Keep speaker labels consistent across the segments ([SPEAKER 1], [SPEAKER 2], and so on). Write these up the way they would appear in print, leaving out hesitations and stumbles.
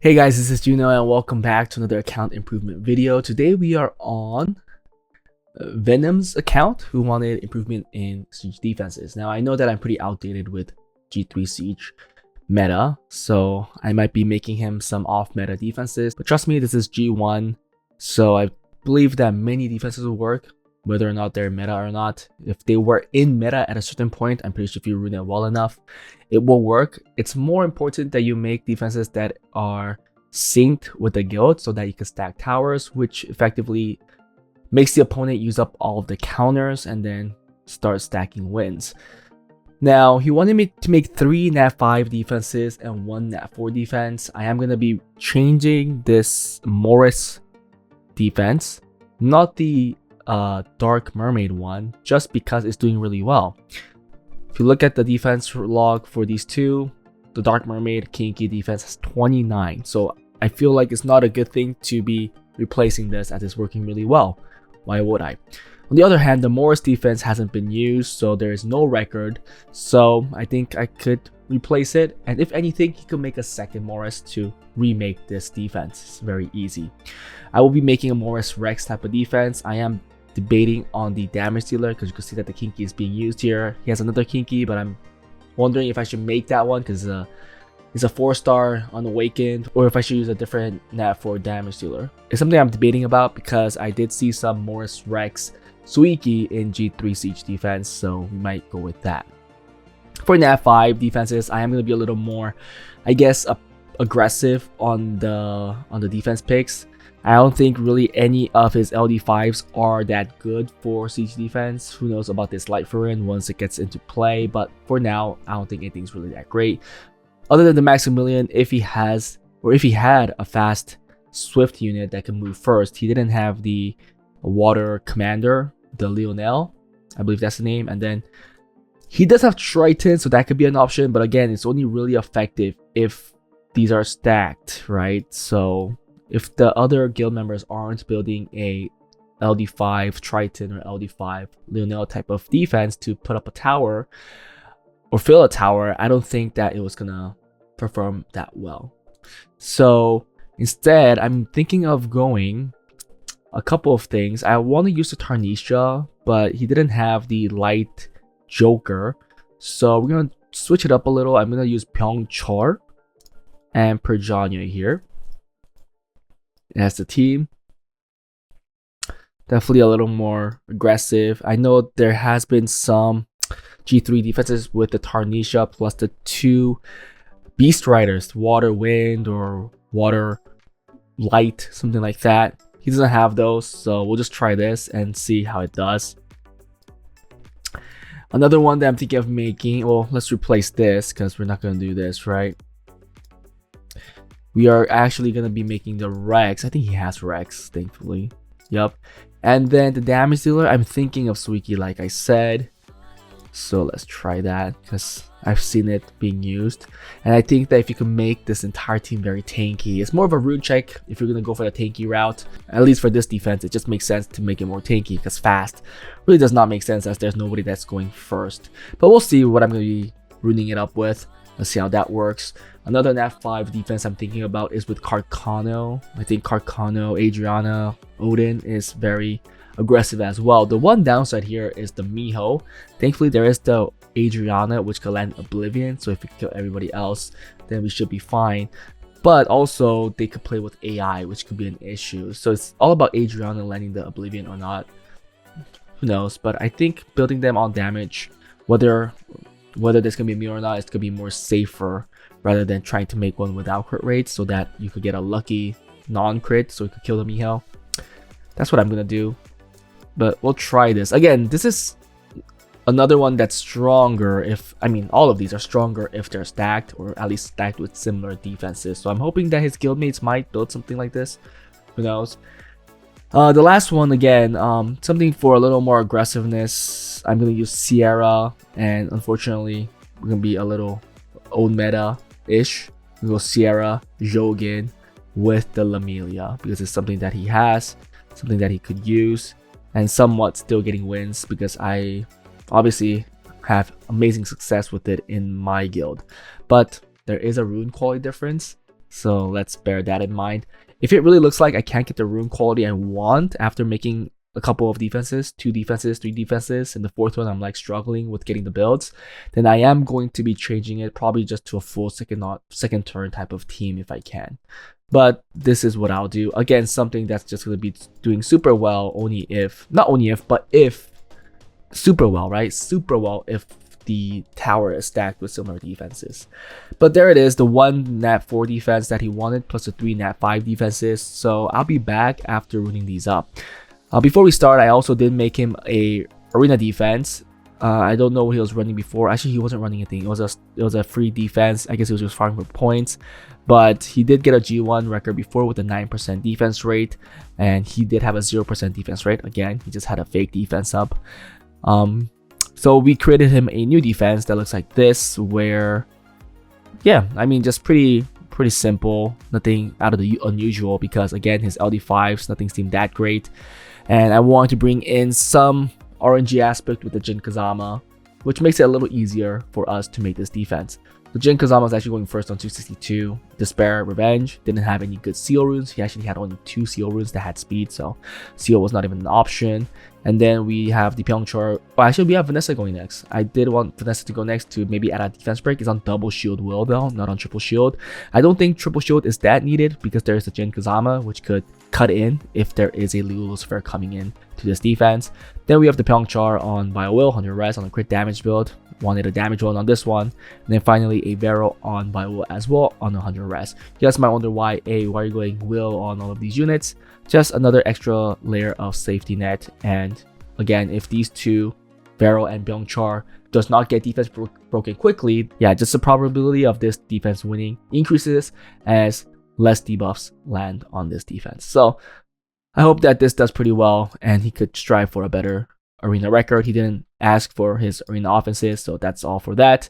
[SPEAKER 1] Hey guys, this is Juno and welcome back to another account improvement video. Today we are on Venom's account who wanted improvement in siege defenses. Now I know that I'm pretty outdated with G3 siege meta, so I might be making him some off meta defenses, but trust me, this is G1, so I believe that many defenses will work whether or not they're meta or not. If they were in meta at a certain point, I'm pretty sure if you rune it well enough, it will work. It's more important that you make defenses that are synced with the guild so that you can stack towers, which effectively makes the opponent use up all of the counters and then start stacking wins. Now, he wanted me to make 3 Nat 5 defenses and 1 Nat 4 defense. I am going to be changing this Morris defense, not the Dark Mermaid one, just because it's doing really well. If you look at the defense log for these two, the Dark Mermaid Kinky defense has 29, so I feel like it's not a good thing to be replacing this as it's working really well. Why would I? On the other hand, the Morris defense hasn't been used, so there is no record, so I think I could replace it, and if anything, he could make a second Morris to remake this defense. It's very easy. I will be making a Morris Rex type of defense. I am debating on the damage dealer because you can see that the Kinky is being used here. He has another Kinky, but I'm wondering if I should make that one because it's a 4-star unawakened, or if I should use a different Nat 4 damage dealer. It's something I'm debating about because I did see some Morris Rex Suiki in G3 siege defense, so we might go with that. For Nat 5 defenses, I am going to be a little more, I guess, aggressive on the defense picks. I don't think really any of his LD5s are that good for siege defense. Who knows about this Light Furin once it gets into play, but for now, I don't think anything's really that great. Other than the Maximilian, if he had a fast Swift unit that can move first, he didn't have the Water Commander, the Lionel, I believe that's the name, and then he does have Triton, so that could be an option, but again, it's only really effective if these are stacked, right? So if the other guild members aren't building a LD5 Triton or LD5 Lionel type of defense to put up a tower or fill a tower, I don't think that it was gonna perform that well. So instead, I'm thinking of going a couple of things. I want to use the Tarnisha, but he didn't have the light Joker, so we're gonna switch it up a little. I'm gonna use Pyeongchor and Perjanya here as the team. Definitely a little more aggressive. I know there has been some G3 defenses with the Tarnisha plus the 2 Beast Riders, Water Wind or Water Light, something like that. He doesn't have those, so we'll just try this and see how it does. Another one that I'm thinking of making, well, let's replace this because we're not going to do this, right? We are actually going to be making the Rex. I think he has Rex, thankfully. Yup. And then the damage dealer, I'm thinking of Suiki, like I said. So let's try that because I've seen it being used. And I think that if you can make this entire team very tanky, it's more of a rune check if you're going to go for the tanky route. At least for this defense, it just makes sense to make it more tanky because fast really does not make sense as there's nobody that's going first. But we'll see what I'm going to be runing it up with. Let's see how that works. Another Nat 5 defense I'm thinking about is with Carcano. I think Carcano, Adriana, Odin is very aggressive as well. The one downside here is the Miho. Thankfully, there is the Adriana, which can land Oblivion. So if we kill everybody else, then we should be fine. But also, they could play with AI, which could be an issue. So it's all about Adriana landing the Oblivion or not. Who knows? But I think building them on damage, whether there's gonna be me or not, it's gonna be more safer rather than trying to make one without crit rates so that you could get a lucky non-crit so you could kill the Miho. That's what I'm gonna do. But we'll try this. Again, this is another one that's stronger if, I mean, all of these are stronger if they're stacked or at least stacked with similar defenses. So I'm hoping that his guildmates might build something like this. Who knows? The last one, again, something for a little more aggressiveness. I'm going to use Sierra, and unfortunately, we're going to be a little old meta-ish. We'll go Sierra, Jogin with the Lamelia because it's something that he has, something that he could use, and somewhat still getting wins because I obviously have amazing success with it in my guild. But there is a rune quality difference. So let's bear that in mind. If it really looks like I can't get the rune quality I want after making a couple of defenses, 2 defenses, 3 defenses, and the 4th one I'm like struggling with getting the builds, then I am going to be changing it probably just to a full second turn type of team if I can. But this is what I'll do. Again, something that's just going to be doing super well if super well, right? Super well if the tower is stacked with similar defenses. But there it is, the 1 nat 4 defense that he wanted plus the 3 nat 5 defenses. So I'll be back after ruining these up. Before we start, I also did make him a arena defense. I don't know what he was running before. Actually, he wasn't running anything. It was a free defense. I guess he was just farming for points. But he did get a G1 record before with a 9% defense rate, and he did have a 0% defense rate. Again, he just had a fake defense up. So we created him a new defense that looks like this, where, yeah, I mean, just pretty simple, nothing out of the unusual, because again, his LD5s, nothing seemed that great. And I wanted to bring in some RNG aspect with the Jin Kazama, which makes it a little easier for us to make this defense. The Jin Kazama is actually going first on 262. Despair, Revenge, didn't have any good seal runes. He actually had only 2 seal runes that had speed, so seal was not even an option. And then we have the Pyeongchor. Well, actually, we have Vanessa going next. I did want Vanessa to go next to maybe add a defense break. It's on double shield will though, not on triple shield. I don't think triple shield is that needed because there is the Jin Kazama, which could cut in if there is a Lucifer coming in to this defense. Then we have the Pyeongchor on Bio Will, 100 res on a crit damage build. Wanted a damage one on this one. And then finally a Vero on Bio Will as well on 100 res. You guys might wonder why are you going Will on all of these units? Just another extra layer of safety net. And again, if these two, Vero and Pyeongchor, does not get defense broken quickly, yeah, just the probability of this defense winning increases as less debuffs land on this defense. So I hope that this does pretty well and he could strive for a better arena record. He didn't ask for his arena offenses, so that's all for that.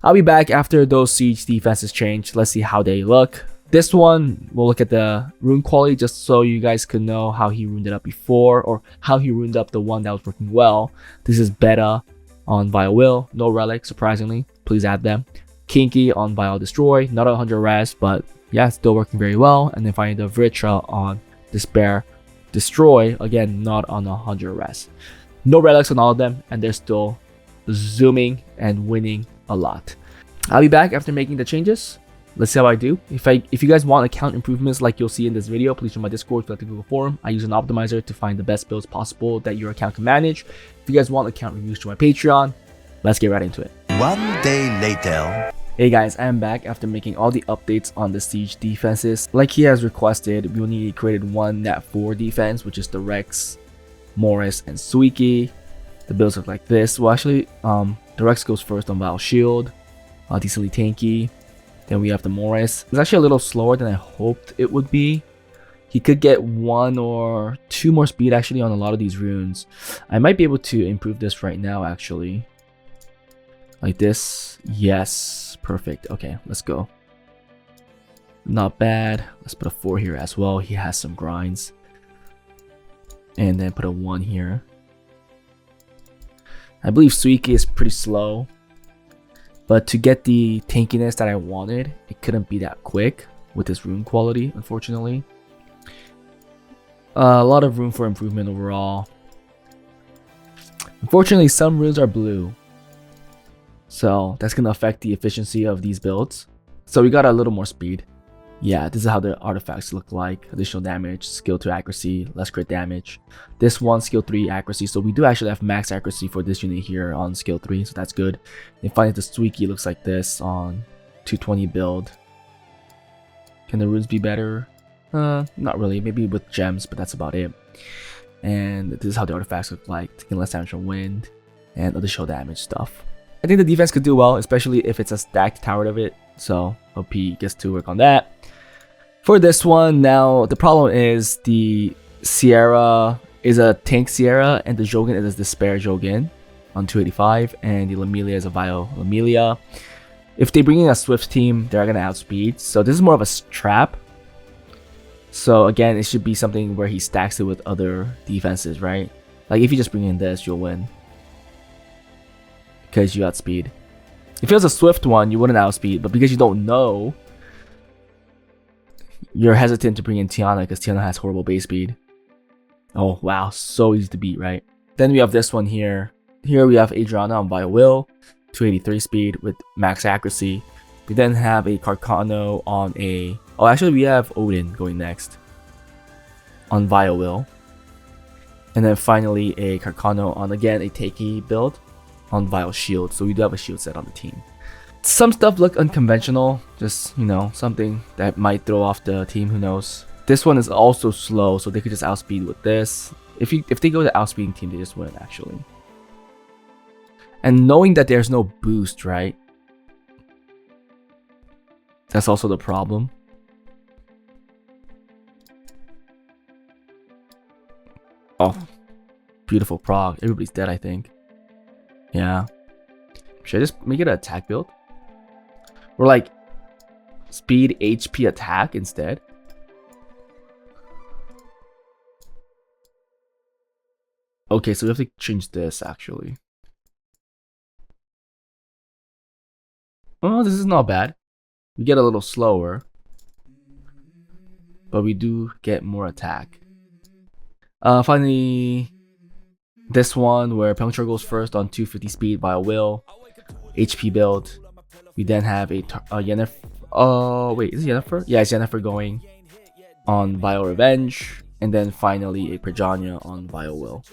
[SPEAKER 1] I'll be back after those siege defenses change. Let's see how they look. This one, we'll look at the rune quality just so you guys could know how he runed it up before, or how he runed up the one that was working well. This is Beta on Vile Will, no relic, surprisingly. Please add them. Kinky on Vile Destroy, not 100 res, but yeah, still working very well. And then finally the Vritra on Despair Destroy, again, not on 100 res. No relics on all of them, and they're still zooming and winning a lot. I'll be back after making the changes. Let's see how I do. If you guys want account improvements like you'll see in this video, please join my Discord, fill out the Google form. I use an optimizer to find the best builds possible that your account can manage. If you guys want account reviews, join my Patreon. Let's get right into it.
[SPEAKER 2] One day later.
[SPEAKER 1] Hey guys, I am back after making all the updates on the siege defenses. Like he has requested, we only created 1 nat 4 defense, which is the Rex, Morris, and Suiki. The builds look like this. Well, actually, the Rex goes first on Vile Shield, decently tanky. Then we have the Morris. It's actually a little slower than I hoped it would be. He could get 1 or 2 more speed actually on a lot of these runes. I might be able to improve this right now actually. Like this. Yes, perfect. Okay, let's go. Not bad. Let's put a 4 here as well. He has some grinds. And then put a 1 here. I believe Suiki is pretty slow. But to get the tankiness that I wanted, it couldn't be that quick with this rune quality, unfortunately. A lot of room for improvement overall. Unfortunately, some runes are blue. So that's going to affect the efficiency of these builds. So we got a little more speed. Yeah, this is how the artifacts look like. Additional damage, skill 2 accuracy, less crit damage. This one, skill 3 accuracy. So we do actually have max accuracy for this unit here on skill 3. So that's good. And finally, the Suiki looks like this on 220 build. Can the runes be better? Not really. Maybe with gems, but that's about it. And this is how the artifacts look like. Taking less damage from wind and additional damage stuff. I think the defense could do well, especially if it's a stacked tower of it. So hope he gets to work on that. For this one, now the problem is the Sierra is a tank Sierra and the Jogan is a Despair Jogan on 285 and the Lamelia is a Vile Lamelia. If they bring in a Swift team, they're going to outspeed. So this is more of a trap. So again, it should be something where he stacks it with other defenses, right? Like if you just bring in this, you'll win. Because you outspeed. If it was a Swift one, you wouldn't outspeed, but because you don't know, You're hesitant to bring in Tiana because Tiana has horrible base speed. Oh wow, so easy to beat, right? Then we have this one here. Here we have Adriana on Bio Will, 283 speed with max accuracy. We then have a Carcano on a... Oh, actually we have Odin going next on Bio Will. And then finally a Carcano on, again, a Takey build on Vile Shield. So we do have a shield set on the team. Some stuff look unconventional, just, you know, something that might throw off the team, who knows. This one is also slow, so they could just outspeed with this. If they go to outspeeding team, they just win, actually. And knowing that there's no boost, right? That's also the problem. Oh, beautiful prog. Everybody's dead, I think. Yeah. Should I just make it an attack build? Or like speed, HP, attack instead? Okay, so we have to change this actually. Oh, this is not bad. We get a little slower, but we do get more attack. Finally, this one where Puncture goes first on 250 speed by a will, HP build. We then have a Yennefer. Oh wait, is it Yennefer? Yeah, it's Yennefer going on Bio Revenge, and then finally a Prajanya on Bio Will.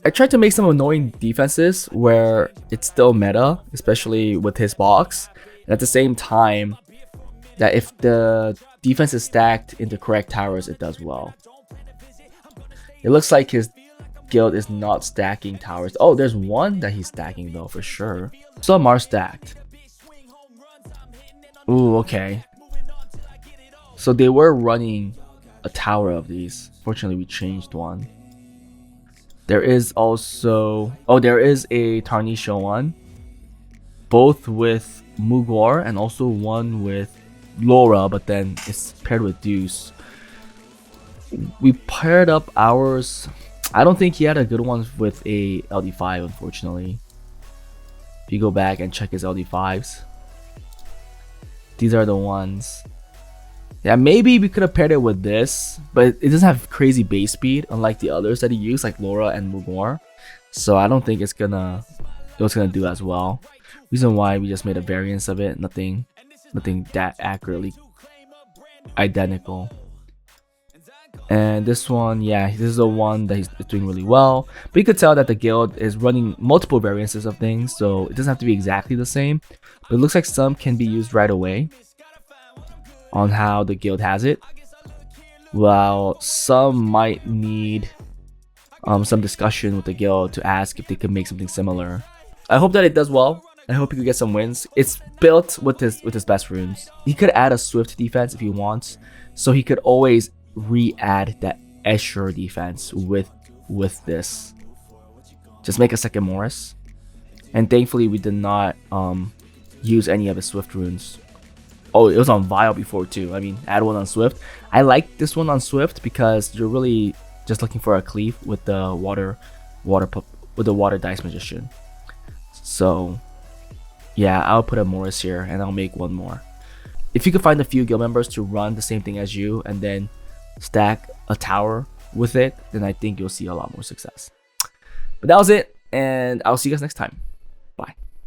[SPEAKER 1] I tried to make some annoying defenses where it's still meta, especially with his box, and at the same time that if the defense is stacked into correct towers, it does well. It looks like his guild is not stacking towers. Oh, there's one that he's stacking though, for sure. Some are stacked. Ooh, okay. So they were running a tower of these. Fortunately, we changed one. There is also... Oh, there is a Tarnisha one. Both with Mugwar and also one with Laura, but then it's paired with Deuce. We paired up ours. I don't think he had a good one with a LD5, unfortunately. If you go back and check his LD5s, these are the ones. Yeah, maybe we could have paired it with this, but it doesn't have crazy base speed, unlike the others that he used, like Laura and Mugwar. So I don't think it was gonna do as well. Reason why we just made a variance of it, nothing that accurately identical. And this one, yeah, this is the one that he's doing really well. But you could tell that the guild is running multiple variances of things, so it doesn't have to be exactly the same. But it looks like some can be used right away on how the guild has it, while some might need some discussion with the guild to ask if they can make something similar. I hope that it does well. I hope he could get some wins. It's built with his best runes. He could add a swift defense if he wants, so he could always re-add that Escher defense with this. Just make a second Morris. And thankfully we did not use any of his swift runes. Oh, it was on Vile before too. I mean, add one on Swift. I like this one on Swift because you're really just looking for a cleave with the water dice magician. So yeah, I'll put a Morris here and I'll make one more. If you can find a few guild members to run the same thing as you and then stack a tower with it, then I think you'll see a lot more success. But that was it, and I'll see you guys next time.